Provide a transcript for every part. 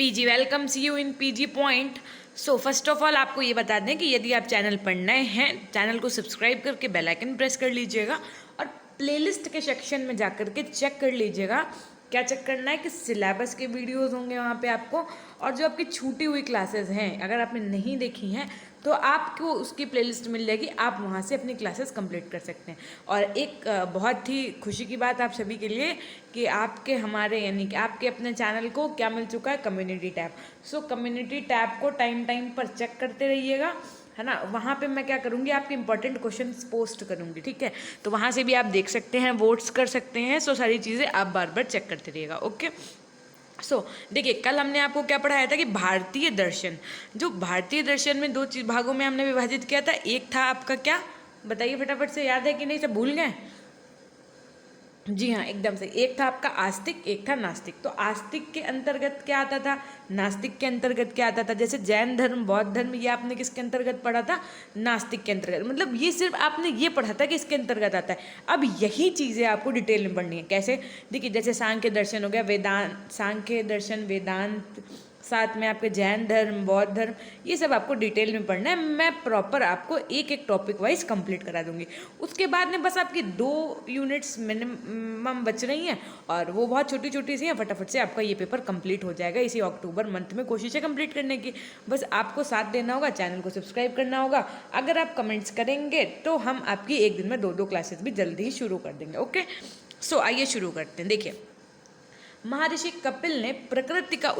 PG welcome see you in PG point. So first of all आपको ये बता दें कि यदि आप चैनल पर नए हैं, चैनल को सब्सक्राइब करके बेल आइकन प्रेस कर लीजिएगा और प्लेलिस्ट के सेक्शन में जाकर के चेक कर लीजिएगा। क्या चेक करना है कि सिलेबस के वीडियोस होंगे वहाँ पे आपको, और जो आपकी छूटी हुई क्लासेस हैं अगर आपने नहीं देखी हैं तो आपको उसकी प्लेलिस्ट मिल जाएगी, आप वहाँ से अपनी क्लासेस कंप्लीट कर सकते हैं। और एक बहुत ही खुशी की बात आप सभी के लिए कि आपके हमारे यानी कि आपके अपने चैनल को क्या मिल चुका है, कम्युनिटी टैब। सो कम्युनिटी टैब को टाइम टाइम पर चेक करते रहिएगा, है ना। वहाँ पे मैं क्या करूँगी, आपके इंपॉर्टेंट क्वेश्चंस पोस्ट करूँगी, ठीक है। तो वहाँ से भी आप देख सकते हैं, वोट्स कर सकते हैं। सो सारी चीज़ें आप बार बार चेक करते रहिएगा, ओके। देखिए कल हमने आपको क्या पढ़ाया था कि भारतीय दर्शन, जो भारतीय दर्शन में दो भागों में हमने विभाजित किया था। एक था आपका क्या, बताइए फटाफट से, याद है कि नहीं, सब भूल गए? जी हाँ, एकदम से। एक था आपका आस्तिक, एक था नास्तिक। तो आस्तिक के अंतर्गत क्या आता था, नास्तिक के अंतर्गत क्या आता था। जैसे जैन धर्म, बौद्ध धर्म, ये आपने किसके अंतर्गत पढ़ा था, नास्तिक के अंतर्गत। मतलब ये सिर्फ आपने ये पढ़ा था कि इसके अंतर्गत आता है। अब यही चीज़ें आपको डिटेल में पढ़नी है। कैसे, देखिए जैसे सांख्य दर्शन हो गया, वेदांत, सांख्य दर्शन, वेदांत, साथ में आपके जैन धर्म, बौद्ध धर्म, ये सब आपको डिटेल में पढ़ना है। मैं प्रॉपर आपको एक एक टॉपिक वाइज कंप्लीट करा दूंगी। उसके बाद में बस आपकी 2 यूनिट्स मिनिमम बच रही हैं और वो बहुत छोटी छोटी सी हैं। फटाफट से आपका ये पेपर कंप्लीट हो जाएगा इसी अक्टूबर मंथ में। कोशिश है कंप्लीट करने की, बस आपको साथ देना होगा, चैनल को सब्सक्राइब करना होगा। अगर आप कमेंट्स करेंगे तो हम आपकी एक दिन में 2 क्लासेस भी जल्दी ही शुरू कर देंगे, ओके। आइए शुरू करते हैं। देखिए, महर्षि कपिल ने प्रकृति का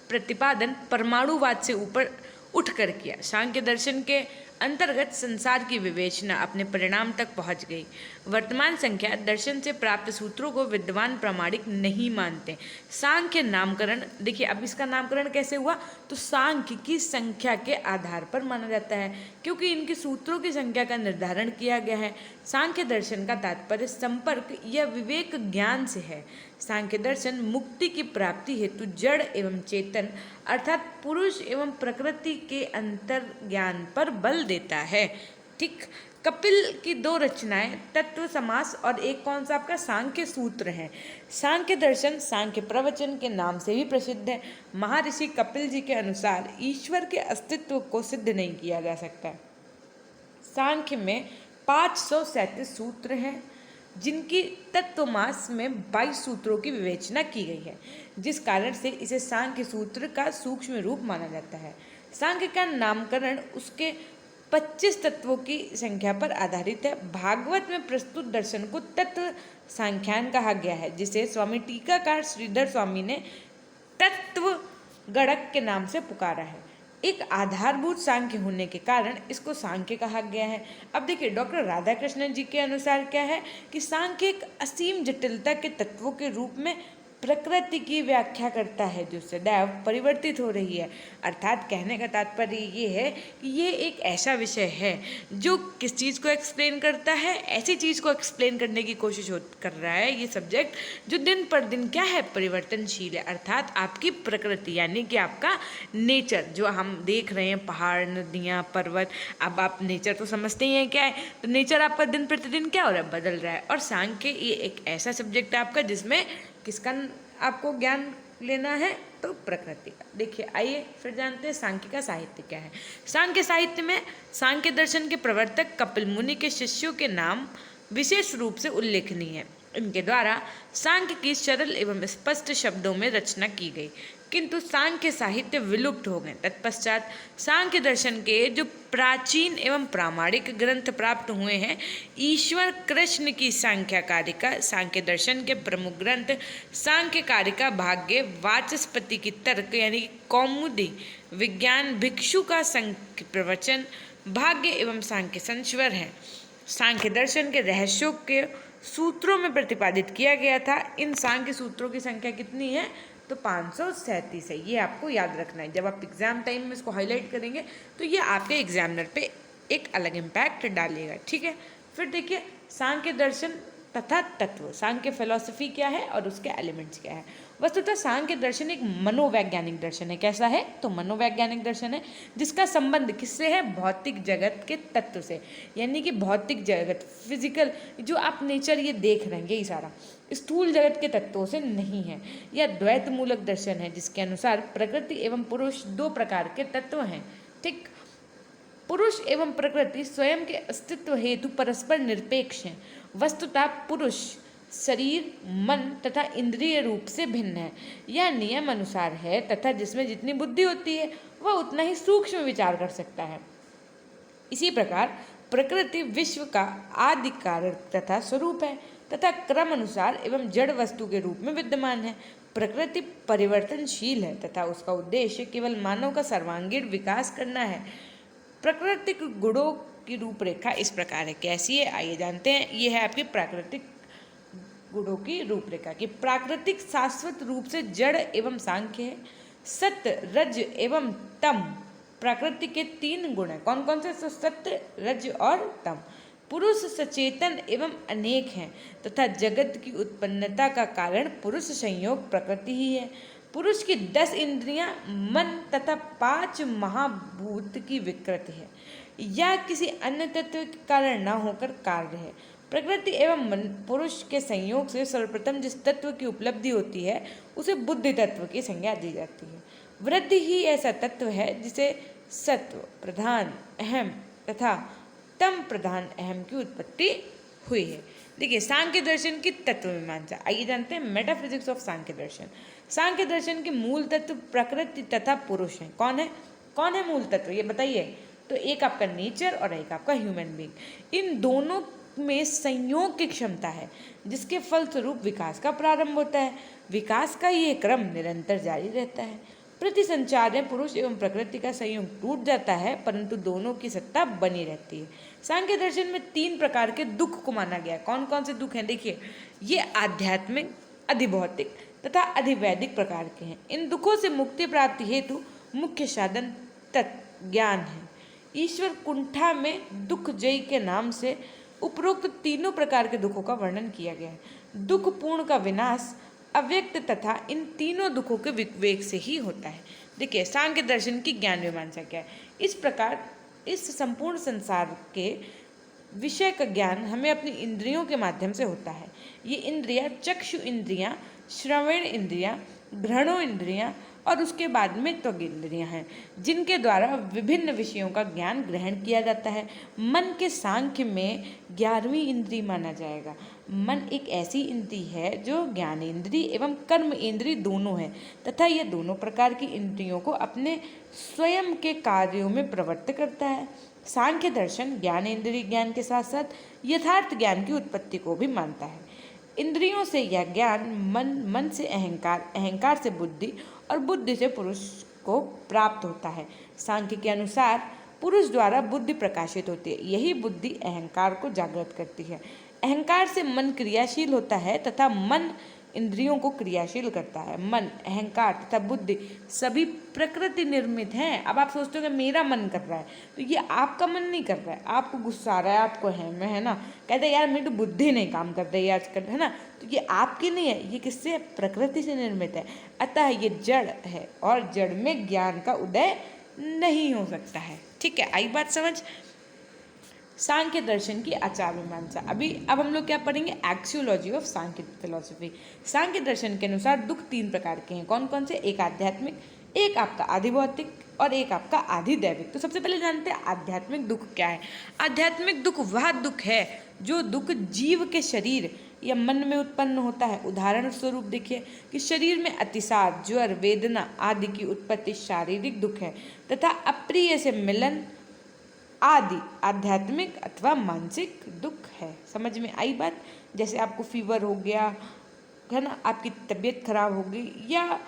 प्रतिपादन परमाणुवाद से ऊपर उठकर किया। सांख्य दर्शन के अंतर्गत संसार की विवेचना अपने परिणाम तक पहुंच गई। वर्तमान संख्या दर्शन से प्राप्त सूत्रों को विद्वान प्रामाणिक नहीं मानते। सांख्य नामकरण, देखिए अब इसका नामकरण कैसे हुआ, तो सांख्य की संख्या के आधार पर माना जाता है, क्योंकि इनके सूत्रों की संख्या का निर्धारण किया गया है। सांख्य दर्शन का तात्पर्य संपर्क या विवेक ज्ञान से है। सांख्य दर्शन मुक्ति की प्राप्ति हेतु जड़ एवं चेतन अर्थात पुरुष एवं प्रकृति के अंतर ज्ञान पर बल देता है, ठीक। कपिल की 2 रचनाएं तत्व समास और एक कौन सा आपका सांख्य सूत्र है। सांख्य दर्शन सांख्य प्रवचन के नाम से भी प्रसिद्ध है। महर्षि कपिल जी के अनुसार ईश्वर के अस्तित्व को सिद्ध नहीं किया जा सकता। सांख्य में 537 सूत्र हैं, जिनकी तत्वमास में 22 सूत्रों की विवेचना की गई है, जिस कारण से इसे सांख्य सूत्र का सूक्ष्म रूप माना जाता है। सांख्य का नामकरण उसके 25 तत्वों की संख्या पर आधारित है। भागवत में प्रस्तुत दर्शन को तत्व सांख्यान कहा गया है, जिसे स्वामी टीकाकार श्रीधर स्वामी ने तत्व गणक के नाम से पुकारा है। एक आधारभूत सांख्य होने के कारण इसको सांख्य कहा गया है। अब देखिए, डॉक्टर राधाकृष्णन जी के अनुसार क्या है कि सांख्य एक असीम जटिलता के तत्वों के रूप में प्रकृति की व्याख्या करता है, जो सदैव परिवर्तित हो रही है। अर्थात कहने का तात्पर्य ये है कि ये एक ऐसा विषय है जो किस चीज़ को एक्सप्लेन करता है, ऐसी चीज़ को एक्सप्लेन करने की कोशिश कर रहा है ये सब्जेक्ट, जो दिन पर दिन क्या है, परिवर्तनशील है। अर्थात आपकी प्रकृति यानी कि आपका नेचर, जो हम देख रहे हैं, पहाड़, नदियाँ, पर्वत, अब आप नेचर तो समझते ही हैं क्या है, तो नेचर आपका दिन प्रतिदिन क्या हो रहा है, बदल रहा है। और सांख्य ये एक ऐसा सब्जेक्ट है आपका जिसमें किसका आपको ज्ञान लेना है, तो प्रकृति का। देखिए आइए फिर जानते हैं सांख्य का साहित्य क्या है। सांख्य साहित्य में सांख्य दर्शन के प्रवर्तक कपिल मुनि के शिष्यों के नाम विशेष रूप से उल्लेखनीय है। इनके द्वारा सांख्य की सरल एवं स्पष्ट शब्दों में रचना की गई, किंतु सांख्य साहित्य विलुप्त हो गए। तत्पश्चात सांख्य दर्शन के जो प्राचीन एवं प्रामाणिक ग्रंथ प्राप्त हुए हैं, ईश्वर कृष्ण की सांख्य कारिका, सांख्य दर्शन के प्रमुख ग्रंथ सांख्य कारिका, भाग्य, वाचस्पति की तर्क यानी कौमुदी, विज्ञान भिक्षु का सांख्य प्रवचन, भाग्य एवं सांख्य संस्वर है। सांख्य दर्शन के रहस्यों के सूत्रों में प्रतिपादित किया गया था। इन सांख्य सूत्रों की संख्या कितनी है, तो 537 है। ये आपको याद रखना है। जब आप एग्जाम टाइम में इसको हाईलाइट करेंगे तो ये आपके एग्जामिनर पे एक अलग इम्पैक्ट डालेगा, ठीक है। फिर देखिए, सांख्य दर्शन तथा तत्व, सांख्य फिलॉसफी क्या है और उसके एलिमेंट्स क्या है। वस्तुतः सांख्य दर्शन एक मनोवैज्ञानिक दर्शन है। कैसा है? तो मनोवैज्ञानिक दर्शन है जिसका संबंध किससे है? भौतिक जगत के तत्व से, यानी कि भौतिक जगत, फिजिकल, जो आप नेचर ये देख रहे हैं, यही सारा स्थूल जगत के तत्वों से नहीं है। यह द्वैत मूलक दर्शन है जिसके अनुसार प्रकृति एवं पुरुष दो प्रकार के तत्व हैं। ठीक, पुरुष एवं प्रकृति स्वयं के अस्तित्व हेतु परस्पर निरपेक्ष हैं। वस्तुतः पुरुष शरीर, मन तथा इंद्रिय रूप से भिन्न है। यह नियम अनुसार है तथा जिसमें जितनी बुद्धि होती है वह उतना ही सूक्ष्म विचार कर सकता है। इसी प्रकार प्रकृति विश्व का आदि कारण तथा स्वरूप है तथा क्रम अनुसार एवं जड़ वस्तु के रूप में विद्यमान है। प्रकृति परिवर्तनशील है तथा उसका उद्देश्य केवल मानव का सर्वांगीण विकास करना है। प्राकृतिक गुणों की रूपरेखा इस प्रकार है। कैसी है? आइए जानते हैं। ये है आपकी प्राकृतिक गुणों की रूपरेखा की। प्राकृतिक शाश्वत रूप से जड़ एवं सांख्य है। सत्य, रज एवं तम प्रकृति के तीन गुण हैं। कौन कौन से? सत्य, रज और तम। पुरुष सचेतन एवं अनेक हैं तथा जगत की उत्पन्नता का कारण पुरुष संयोग प्रकृति ही है। पुरुष की 10 इंद्रियां, मन तथा 5 महाभूत की विकृति है या किसी अन्य तत्व के कारण न होकर कार्य है। प्रकृति एवं मन पुरुष के संयोग से सर्वप्रथम जिस तत्व की उपलब्धि होती है उसे बुद्धि तत्व की संज्ञा दी जाती है। वृद्धि ही ऐसा तत्व है जिसे सत्व प्रधान अहम तथा तम प्रधान अहम की उत्पत्ति हुई है। देखिए, सांख्य दर्शन की तत्व मीमांसा। आइए जानते हैं मेटाफिजिक्स ऑफ सांख्य दर्शन। सांख्य दर्शन के मूल तत्व प्रकृति तथा पुरुष हैं। कौन है? कौन है मूल तत्व? ये बताइए। तो एक आपका नेचर और एक आपका ह्यूमन बीइंग। इन दोनों में संयोग की क्षमता है जिसके फलस्वरूप विकास का प्रारंभ होता है। विकास का ये क्रम निरंतर जारी रहता है। प्रति संचार में पुरुष एवं प्रकृति का संयोग टूट जाता है परंतु दोनों की सत्ता बनी रहती है। सांख्य दर्शन में 3 प्रकार के दुख को माना गया है। कौन कौन से दुख हैं? देखिए, ये आध्यात्मिक, अधिभौतिक तथा अधिवैदिक प्रकार के हैं। इन दुखों से मुक्ति प्राप्ति हेतु मुख्य साधन तत्व ज्ञान है। ईश्वर कुंठा में दुख जय के नाम से उपरोक्त तीनों प्रकार के दुखों का वर्णन किया गया है। दुख पूर्ण का विनाश अव्यक्त तथा इन तीनों दुखों के विवेक से ही होता है। देखिए, सांख्य दर्शन की ज्ञान मीमांसा क्या है? इस प्रकार इस संपूर्ण संसार के विषय का ज्ञान हमें अपनी इंद्रियों के माध्यम से होता है। ये इंद्रियां चक्षु इंद्रियां, श्रवण इंद्रियां, घ्राणो इंद्रियां और उसके बाद में त्वग इंद्रियां हैं जिनके द्वारा विभिन्न विषयों का ज्ञान ग्रहण किया जाता है। मन के सांख्य में 11वीं इंद्री माना जाएगा। मन एक ऐसी इंद्री है जो ज्ञान इंद्री एवं कर्म इंद्री दोनों है तथा यह दोनों प्रकार की इंद्रियों को अपने स्वयं के कार्यों में प्रवृत्त करता है। सांख्य दर्शन ज्ञान इंद्रिय ज्ञान के साथ साथ यथार्थ ज्ञान की उत्पत्ति को भी मानता है। इंद्रियों से यह ज्ञान, मन से अहंकार, अहंकार से बुद्धि और बुद्धि से पुरुष को प्राप्त होता है। सांख्य के अनुसार पुरुष द्वारा बुद्धि प्रकाशित होती है। यही बुद्धि अहंकार को जागृत करती है। अहंकार से मन क्रियाशील होता है तथा मन इंद्रियों को क्रियाशील करता है। मन, अहंकार तथा बुद्धि सभी प्रकृति निर्मित हैं। अब आप सोचते हो कि मेरा मन कर रहा है, तो ये आपका मन नहीं कर रहा है। आपको गुस्सा आ रहा है, आपको है ना, कहते हैं यार मेरी तो बुद्धि नहीं काम कर रही आज कर, है ना, तो ये आपकी नहीं है, ये किससे? प्रकृति से निर्मित है। अतः ये जड़ है और जड़ में ज्ञान का उदय नहीं हो सकता है। ठीक है, आई बात समझ? सांख्य दर्शन की आचार मीमांसा। अब हम लोग क्या पढ़ेंगे? Axiology of Samkhya philosophy. Samkhya दर्शन के अनुसार दुख 3 प्रकार के हैं। कौन कौन से? एक आध्यात्मिक, एक आपका आधिभौतिक और एक आपका आधिदैविक। तो सबसे पहले जानते हैं आध्यात्मिक दुख क्या है। आध्यात्मिक दुख वह दुख है जो दुख जीव के शरीर या मन में उत्पन्न होता है। उदाहरण स्वरूप देखिए कि शरीर में अतिसार, ज्वर, वेदना आदि की उत्पत्ति शारीरिक दुख है तथा अप्रिय से मिलन आदि आध्यात्मिक अथवा मानसिक दुख है। समझ में आई बात? जैसे आपको फीवर हो गया है ना, आपकी तबीयत खराब हो गई या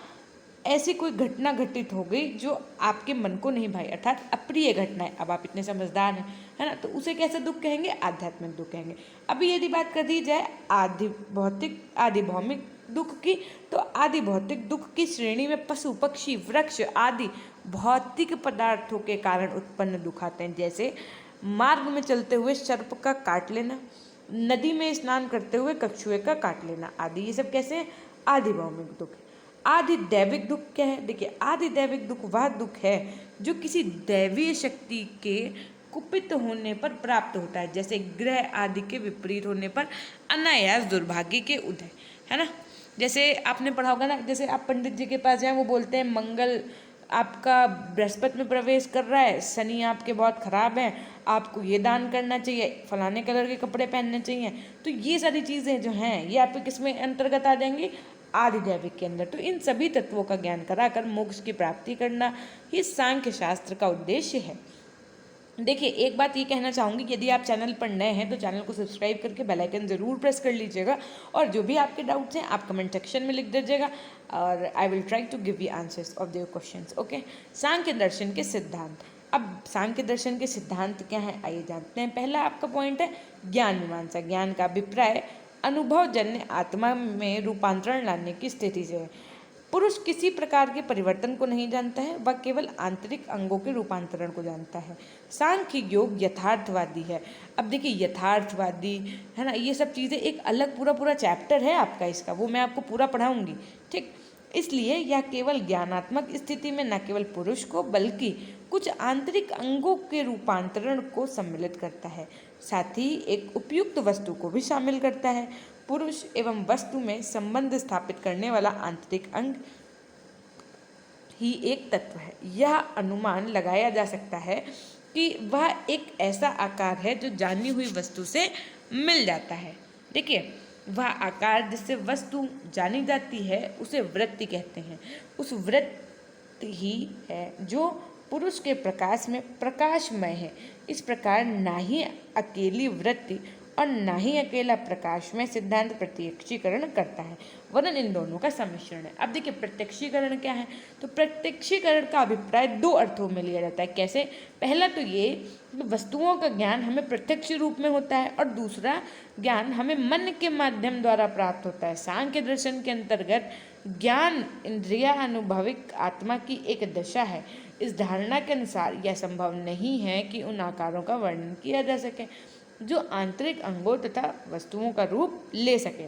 ऐसी कोई घटना घटित हो गई जो आपके मन को नहीं भाई, अर्थात अप्रिय घटना है। अब आप इतने समझदार हैं, है ना, तो उसे कैसे दुख कहेंगे? आध्यात्मिक दुख कहेंगे। अभी यदि बात कर दी जाए आधिभौमिक दुख की, तो आधिभौतिक दुख की श्रेणी में पशु, पक्षी, वृक्ष आदि भौतिक पदार्थों के कारण उत्पन्न दुख आते हैं। जैसे मार्ग में चलते हुए सर्प का काट लेना, नदी में स्नान करते हुए कछुए का काट लेना आदि। ये सब कैसे हैं? आधिभौमिक दुख। आधिदैविक दुख क्या है? देखिए, आधिदैविक दुख वह दुख है जो किसी दैवीय शक्ति के कुपित होने पर प्राप्त होता है, जैसे ग्रह आदि के विपरीत होने पर अनायास दुर्भाग्य के उदय, है ना। जैसे आपने पढ़ा होगा ना, जैसे आप पंडित जी के पास जाएं, वो बोलते हैं मंगल आपका बृहस्पति में प्रवेश कर रहा है, शनि आपके बहुत खराब है, आपको ये दान करना चाहिए, फलाने कलर के कपड़े पहनने चाहिए। तो ये सारी चीज़ें जो हैं ये आपके किस में अंतर्गत आ जाएंगी? आधिदैविक के अंदर। तो इन सभी तत्वों का ज्ञान कराकर मोक्ष की प्राप्ति करना ही सांख्य शास्त्र का उद्देश्य है। देखिए, एक बात ये कहना चाहूँगी, यदि आप चैनल पर नए हैं तो चैनल को सब्सक्राइब करके बेल आइकन ज़रूर प्रेस कर लीजिएगा, और जो भी आपके डाउट्स हैं आप कमेंट सेक्शन में लिख दीजिएगा, और I will try to give you answers of their questions. Okay, Samkhya दर्शन के सिद्धांत। अब सांख्य दर्शन के सिद्धांत क्या है, आइए जानते हैं। पहला आपका पॉइंट है ज्ञान मीमांसा। ज्ञान का अभिप्राय अनुभवजन्य आत्मा में रूपांतरण लाने की स्थिति से है। पुरुष किसी प्रकार के परिवर्तन को नहीं जानता है, वह केवल आंतरिक अंगों के रूपांतरण को जानता है। सांख्य योग यथार्थवादी है। अब देखिए, यथार्थवादी है ना, ये सब चीज़ें एक अलग पूरा चैप्टर है आपका इसका, वो मैं आपको पूरा पढ़ाऊंगी, ठीक। इसलिए यह केवल ज्ञानात्मक स्थिति में न केवल पुरुष को बल्कि कुछ आंतरिक अंगों के रूपांतरण को सम्मिलित करता है, साथ ही एक उपयुक्त वस्तु को भी शामिल करता है। पुरुष एवं वस्तु में संबंध स्थापित करने वाला आंतरिक अंग ही एक तत्व है। यह अनुमान लगाया जा सकता है कि वह एक ऐसा आकार है जो जानी हुई वस्तु से मिल जाता है। देखिए, वह आकार जिससे वस्तु जानी जाती है उसे वृत्ति कहते हैं। उस वृत्ति ही है जो पुरुष के प्रकाश में प्रकाशमय है। इस प्रकार ना ही अकेली वृत्ति और ना ही अकेला प्रकाश में सिद्धांत प्रत्यक्षीकरण करता है, वरन इन दोनों का सम्मिश्रण है। अब देखिए, प्रत्यक्षीकरण क्या है? तो प्रत्यक्षीकरण का अभिप्राय दो अर्थों में लिया जाता है। कैसे? पहला तो ये वस्तुओं का ज्ञान हमें प्रत्यक्ष रूप में होता है, और दूसरा ज्ञान हमें मन के माध्यम द्वारा प्राप्त होता है। सांख्य दर्शन के अंतर्गत ज्ञान इंद्रिया अनुभविक आत्मा की एक दशा है। इस धारणा के अनुसार यह संभव नहीं है कि उन आकारों का वर्णन किया जा सके जो आंतरिक अंगों तथा वस्तुओं का रूप ले सके।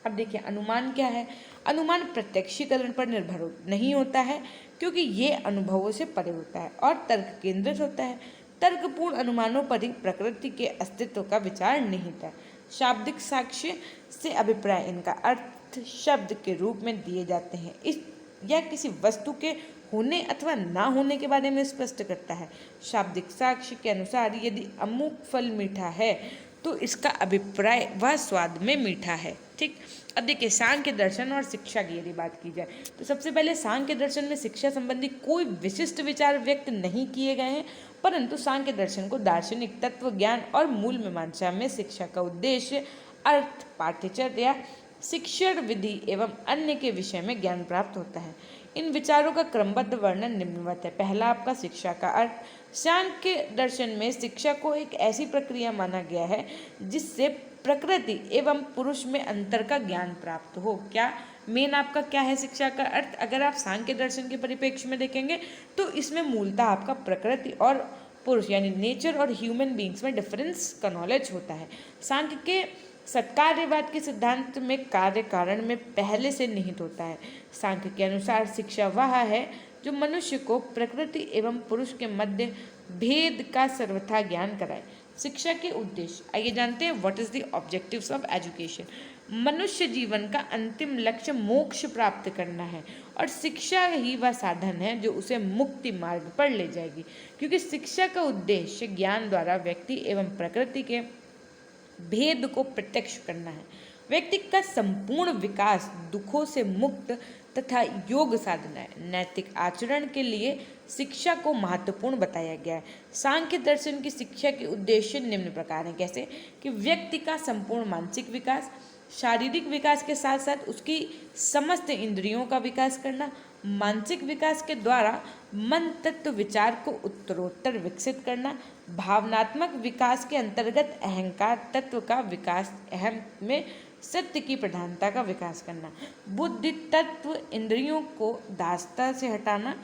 अब देखिए, अनुमान क्या है? अनुमान प्रत्यक्षीकरण पर निर्भर नहीं होता है, क्योंकि ये अनुभवों से परे होता है और तर्क केंद्रित होता है। तर्कपूर्ण अनुमानों पर ही प्रकृति के अस्तित्व का विचार निहित है। शाब्दिक साक्ष्य से अभिप्राय इनका अर्थ शब्द के रूप में दिए जाते हैं। इस यह किसी वस्तु के होने अथवा ना होने के बारे में स्पष्ट करता है। शाब्दिक साक्ष्य के अनुसार यदि अमुक फल मीठा है तो इसका अभिप्राय वह स्वाद में मीठा है, ठीक। अब देखिए, सांख्य दर्शन और शिक्षा की यदि बात की जाए तो सबसे पहले सांख्य दर्शन में शिक्षा संबंधी कोई विशिष्ट विचार व्यक्त नहीं किए गए हैं, परंतु सांख्य दर्शन को दार्शनिक तत्व ज्ञान और मूल मीमांसा में शिक्षा का उद्देश्य, अर्थ, पाठ्यचर्या, शिक्षण विधि एवं अन्य के विषय में ज्ञान प्राप्त होता है। इन विचारों का क्रमबद्ध वर्णन निम्नवत है। पहला आपका शिक्षा का अर्थ। सांख्य दर्शन में शिक्षा को एक ऐसी प्रक्रिया माना गया है जिससे प्रकृति एवं पुरुष में अंतर का ज्ञान प्राप्त हो। क्या मेन आपका क्या है शिक्षा का अर्थ? अगर आप सांख्य दर्शन के परिप्रेक्ष्य में देखेंगे तो इसमें मूलतः आपका प्रकृति और पुरुष यानी नेचर और ह्यूमन बींग्स में डिफरेंस का नॉलेज होता है। सांख्य के सत्कार्यवाद के सिद्धांत में कार्य कारण में पहले से निहित होता है। सांख्य के अनुसार शिक्षा वह है जो मनुष्य को प्रकृति एवं पुरुष के मध्य भेद का सर्वथा ज्ञान कराए। शिक्षा के उद्देश्य आइए जानते हैं। What is the objectives of education? मनुष्य जीवन का अंतिम लक्ष्य मोक्ष प्राप्त करना है, और शिक्षा ही वह साधन है जो उसे मुक्ति मार्ग पर ले जाएगी, क्योंकि शिक्षा का उद्देश्य ज्ञान द्वारा व्यक्ति एवं प्रकृति के भेद को प्रत्यक्ष करना है। व्यक्ति का संपूर्ण विकास दुखों से मुक्त तथा योग साधना है। नैतिक आचरण के लिए शिक्षा को महत्वपूर्ण बताया गया है। सांख्य दर्शन की शिक्षा के उद्देश्य निम्न प्रकार हैं। कैसे? कि व्यक्ति का संपूर्ण मानसिक विकास, शारीरिक विकास के साथ साथ उसकी समस्त इंद्रियों का विकास करना, मानसिक विकास के द्वारा मन तत्व विचार को उत्तरोत्तर विकसित करना, भावनात्मक विकास के अंतर्गत अहंकार तत्व का विकास, अहम में सत्य की प्रधानता का विकास करना, बुद्धि तत्व इंद्रियों को दासता से हटाना,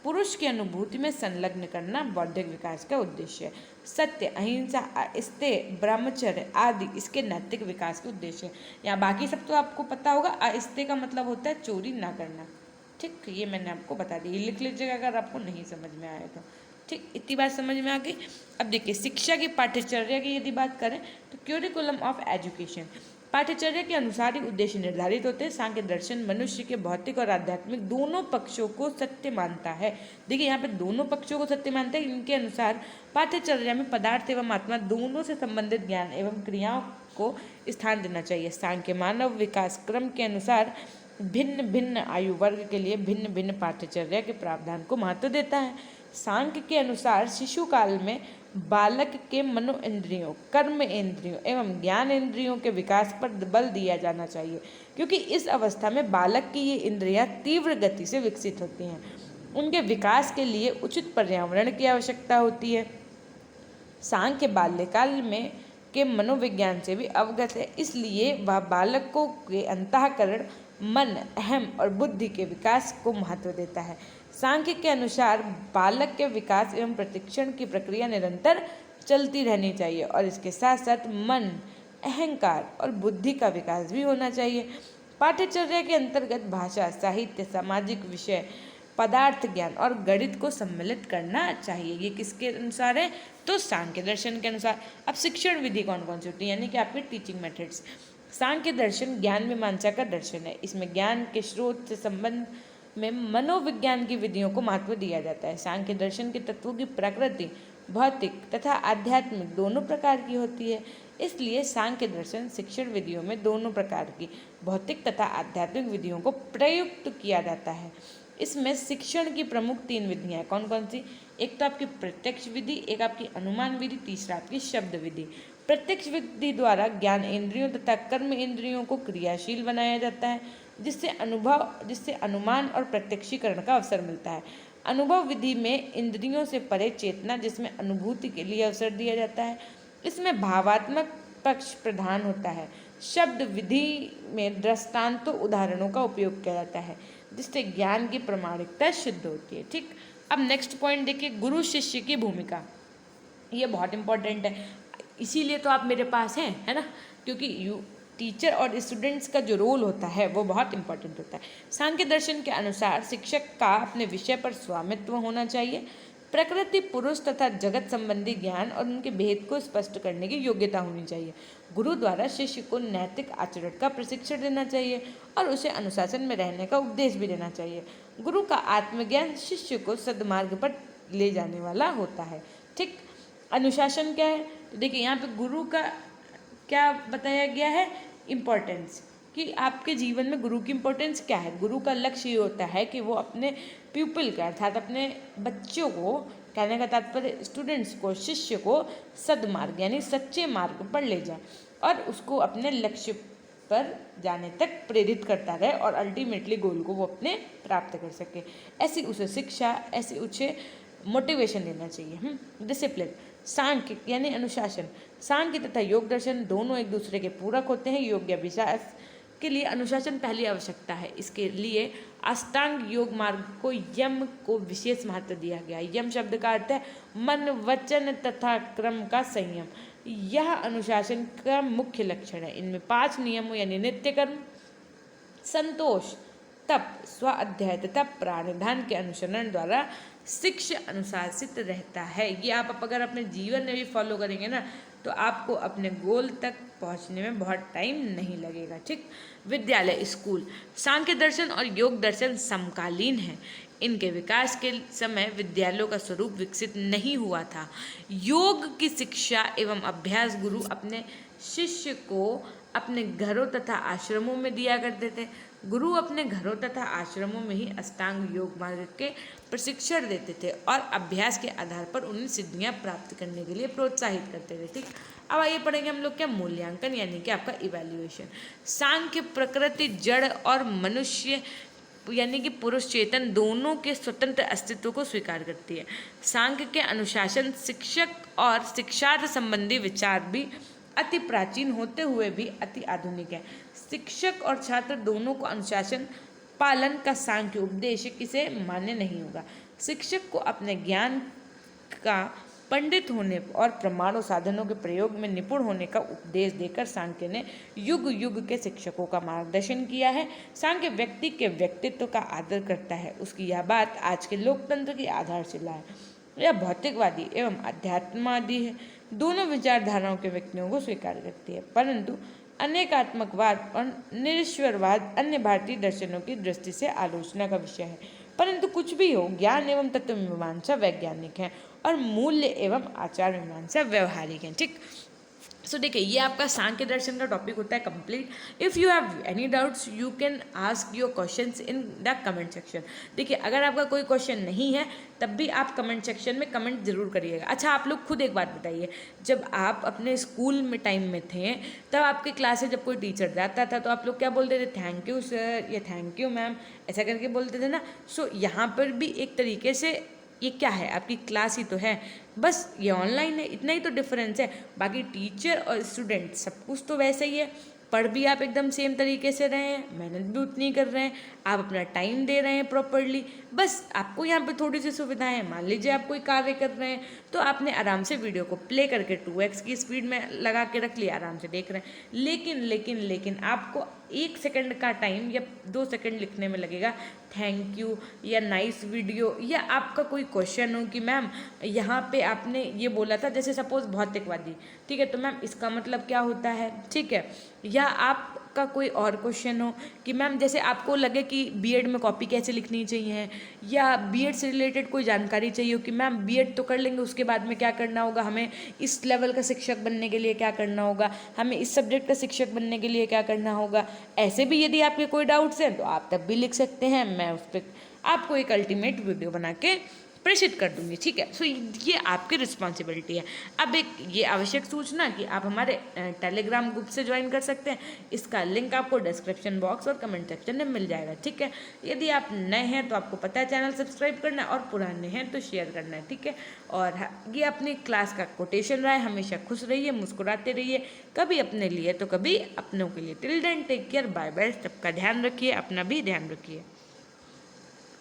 पुरुष की अनुभूति में संलग्न करना बौद्धिक विकास का उद्देश्य है। सत्य, अहिंसा, अस्तेय, ब्रह्मचर्य आदि इसके नैतिक विकास के उद्देश्य है। यहाँ बाकी सब तो आपको पता होगा। अस्तेय का मतलब होता है चोरी ना करना। ठीक, ये मैंने आपको बता दी, लिख लीजिएगा अगर आपको नहीं समझ में आया तो। ठीक, इतनी बात समझ में आ गई। अब देखिए, शिक्षा की पाठ्यचर्या की यदि बात करें तो क्यूरिकुलम ऑफ एजुकेशन, पाठ्यचर्या के अनुसार ही उद्देश्य निर्धारित होते हैं। सांख्य दर्शन मनुष्य के भौतिक और आध्यात्मिक दोनों पक्षों को सत्य मानता है। देखिए यहाँ पे दोनों पक्षों को सत्य मानता है। इनके अनुसार पाठ्यचर्या में पदार्थ एवं आत्मा दोनों से संबंधित ज्ञान एवं क्रियाओं को स्थान देना चाहिए। सांख्य मानव विकास क्रम के अनुसार भिन्न भिन्न आयु वर्ग के लिए भिन्न भिन्न पाठ्यचर्या के प्रावधान को महत्व देता है। सांख्य के अनुसार शिशु काल में बालक के मनो इंद्रियों, कर्म इंद्रियों एवं ज्ञान इंद्रियों के विकास पर बल दिया जाना चाहिए, क्योंकि इस अवस्था में बालक की ये इंद्रियां तीव्र गति से विकसित होती हैं। उनके विकास के लिए उचित पर्यावरण की आवश्यकता होती है। सांख्य बाल्यकाल में के मनोविज्ञान से भी अवगत है, इसलिए वह बालक को के अंतःकरण, मन, अहम और बुद्धि के विकास को महत्व देता है। सांख्य के अनुसार बालक के विकास एवं प्रतिक्षण की प्रक्रिया निरंतर चलती रहनी चाहिए और इसके साथ साथ मन, अहंकार और बुद्धि का विकास भी होना चाहिए। पाठ्यचर्या के अंतर्गत भाषा, साहित्य, सामाजिक विषय, पदार्थ ज्ञान और गणित को सम्मिलित करना चाहिए। ये किसके अनुसार है? तो सांख्य दर्शन के अनुसार। अब शिक्षण विधि कौन कौन सी होती है, यानी कि आपके टीचिंग मेथड्स। सांख्य दर्शन ज्ञान मीमांसा का दर्शन है। इसमें ज्ञान के स्रोत से संबंध में मनोविज्ञान की विधियों को महत्व दिया जाता है। सांख्य दर्शन के तत्वों की प्रकृति भौतिक तथा आध्यात्मिक दोनों प्रकार की होती है, इसलिए सांख्य दर्शन शिक्षण विधियों में दोनों प्रकार की भौतिक तथा आध्यात्मिक विधियों को प्रयुक्त किया जाता है। इसमें शिक्षण की प्रमुख 3 विधियाँ कौन कौन सी? एक तो आपकी प्रत्यक्ष विधि, एक आपकी अनुमान विधि, तीसरा आपकी शब्द विधि। प्रत्यक्ष विधि द्वारा ज्ञान इंद्रियों तथा कर्म इंद्रियों को क्रियाशील बनाया जाता है, जिससे अनुमान और प्रत्यक्षीकरण का अवसर मिलता है। अनुभव विधि में इंद्रियों से परे चेतना, जिसमें अनुभूति के लिए अवसर दिया जाता है, इसमें भावात्मक पक्ष प्रधान होता है। शब्द विधि में दृष्टांतों, उदाहरणों का उपयोग किया जाता है, जिससे ज्ञान की प्रामाणिकता सिद्ध होती है। ठीक, अब नेक्स्ट पॉइंट देखिए, गुरु शिष्य की भूमिका। ये बहुत इंपॉर्टेंट है, इसीलिए तो आप मेरे पास हैं, है ना, क्योंकि टीचर और स्टूडेंट्स का जो रोल होता है वो बहुत इंपॉर्टेंट होता है। सांख्य दर्शन के अनुसार शिक्षक का अपने विषय पर स्वामित्व होना चाहिए। प्रकृति, पुरुष तथा जगत संबंधी ज्ञान और उनके भेद को स्पष्ट करने की योग्यता होनी चाहिए। गुरु द्वारा शिष्य को नैतिक आचरण का प्रशिक्षण देना चाहिए और उसे अनुशासन में रहने का उपदेश भी देना चाहिए। गुरु का आत्मज्ञान शिष्य को सद्मार्ग पर ले जाने वाला होता है। ठीक, अनुशासन क्या है? तो देखिए यहाँ पे गुरु का क्या बताया गया है, इम्पोर्टेंस, कि आपके जीवन में गुरु की इम्पोर्टेंस क्या है। गुरु का लक्ष्य ये होता है कि वो अपने प्यूपिल का अर्थात अपने बच्चों को, कहने का तात्पर्य स्टूडेंट्स को, शिष्य को सद्मार्ग यानी सच्चे मार्ग पर ले जाए और उसको अपने लक्ष्य पर जाने तक प्रेरित करता रहे और अल्टीमेटली गोल को वो अपने प्राप्त कर सके। ऐसी उसे शिक्षा, ऐसी उसे मोटिवेशन देना चाहिए। डिसिप्लिन, सांख्य यानी अनुशासन। सांख्य तथा योग दर्शन दोनों एक दूसरे के पूरक होते हैं। योग अभ्यास के लिए अनुशासन पहली आवश्यकता है। इसके लिए अष्टांग योग मार्ग को, यम को विशेष महत्व दिया गया है। यम शब्द का अर्थ है मन, वचन तथा क्रम का संयम। यह अनुशासन का मुख्य लक्षण है। इनमें 5 नियमों यानी नित्य कर्म, संतोष, तप, स्वाध्याय तथा प्राणधान के अनुसरण द्वारा शिष्य अनुशासित रहता है। ये आप अगर अपने जीवन में भी फॉलो करेंगे ना तो आपको अपने गोल तक पहुंचने में बहुत टाइम नहीं लगेगा। ठीक, विद्यालय, स्कूल। सांख्य दर्शन और योग दर्शन समकालीन हैं। इनके विकास के समय विद्यालयों का स्वरूप विकसित नहीं हुआ था। योग की शिक्षा एवं अभ्यास गुरु अपने शिष्य को अपने घरों तथा आश्रमों में दिया करते थे। गुरु अपने घरों तथा आश्रमों में ही अष्टांग योग मार्ग के प्रशिक्षण देते थे और अभ्यास के आधार पर उन्हें सिद्धियां प्राप्त करने के लिए प्रोत्साहित करते थे। ठीक, अब आइए पढ़ेंगे हम लोग क्या, मूल्यांकन यानी कि आपका इवैल्यूएशन। सांख्य प्रकृति, जड़ और मनुष्य यानी कि पुरुष चेतन दोनों के स्वतंत्र अस्तित्व को स्वीकार करती है। सांख्य के अनुशासन, शिक्षक और शिक्षार्थ संबंधी विचार भी अति प्राचीन होते हुए भी अति आधुनिक है। शिक्षक और छात्र दोनों को अनुशासन पालन का सांख्य उपदेश किसे मान्य नहीं होगा। शिक्षक को अपने ज्ञान का पंडित होने और प्रमाणों साधनों के प्रयोग में निपुण होने का उपदेश देकर सांख्य ने युग युग के शिक्षकों का मार्गदर्शन किया है। सांख्य व्यक्ति के व्यक्तित्व का आदर करता है। उसकी यह बात आज के लोकतंत्र की आधारशिला है। यह भौतिकवादी एवं अध्यात्मवादी है, दोनों विचारधाराओं के व्यक्तियों को स्वीकार करती है, परंतु अनेकात्मकवाद और निरीश्वरवाद अन्य भारतीय दर्शनों की दृष्टि से आलोचना का विषय है। परंतु कुछ भी हो, ज्ञान एवं तत्व मीमांसा वैज्ञानिक है और मूल्य एवं आचार मीमांसा व्यवहारिक है। ठीक, सो देखिए ये आपका सांख्य दर्शन का टॉपिक होता है complete. If you have any doubts you can ask your questions in the comment section. देखिए अगर आपका कोई क्वेश्चन नहीं है तब भी आप कमेंट सेक्शन में कमेंट जरूर करिएगा। अच्छा आप लोग खुद एक बात बताइए, जब आप अपने स्कूल में टाइम में थे तब आपकी क्लास में जब कोई टीचर जाता था तो आप लोग क्या बोलते थे? थैंक यू सर या थैंक यू मैम, ऐसा करके बोलते थे ना। सो यहाँ पर भी एक तरीके से ये क्या है, आपकी क्लास ही तो है, बस ये ऑनलाइन है, इतना ही तो डिफरेंस है। बाकी टीचर और स्टूडेंट सब कुछ तो वैसे ही है। पढ़ भी आप एकदम सेम तरीके से रहे हैं, मेहनत भी उतनी कर रहे हैं, आप अपना टाइम दे रहे हैं प्रॉपरली। बस आपको यहाँ पे थोड़ी सी सुविधाएं हैं। मान लीजिए आप कोई कार्य कर रहे हैं तो आपने आराम से वीडियो को प्ले करके 2x की स्पीड में लगा के रख लिया, आराम से देख रहे हैं। लेकिन आपको 1 सेकंड का टाइम या 2 सेकंड लिखने में लगेगा थैंक यू या नाइस वीडियो, या आपका कोई क्वेश्चन हो कि मैम यहाँ पे आपने ये बोला था, जैसे सपोज भौतिकवादी, ठीक है, तो मैम इसका मतलब क्या होता है, ठीक है। या आपका कोई और क्वेश्चन हो कि मैम जैसे आपको लगे कि बीएड में कॉपी कैसे लिखनी चाहिए, या बीएड से रिलेटेड कोई जानकारी चाहिए हो कि मैम बीएड तो कर लेंगे, उसके बाद में क्या करना होगा, हमें इस लेवल का शिक्षक बनने के लिए क्या करना होगा, हमें इस सब्जेक्ट का शिक्षक बनने के लिए क्या करना होगा। ऐसे भी यदि आपके कोई डाउट्स हैं तो आप तब भी लिख सकते हैं, मैं उस पर आपको एक अल्टीमेट वीडियो बना के प्रेषित कर दूंगी, ठीक है। सो ये आपकी रिस्पॉन्सिबिलिटी है। अब एक ये आवश्यक सूचना कि आप हमारे टेलीग्राम ग्रुप से ज्वाइन कर सकते हैं, इसका लिंक आपको डिस्क्रिप्शन बॉक्स और कमेंट सेक्शन में मिल जाएगा, ठीक है। यदि आप नए हैं तो आपको पता है चैनल सब्सक्राइब करना है, और पुराने हैं तो शेयर करना है, ठीक है। और ये अपनी क्लास का कोटेशन रहा है, हमेशा खुश रहिए, मुस्कुराते रहिए, कभी अपने लिए तो कभी अपनों के लिए। Till then take care, bye bye, सबका ध्यान रखिए, अपना भी ध्यान रखिए।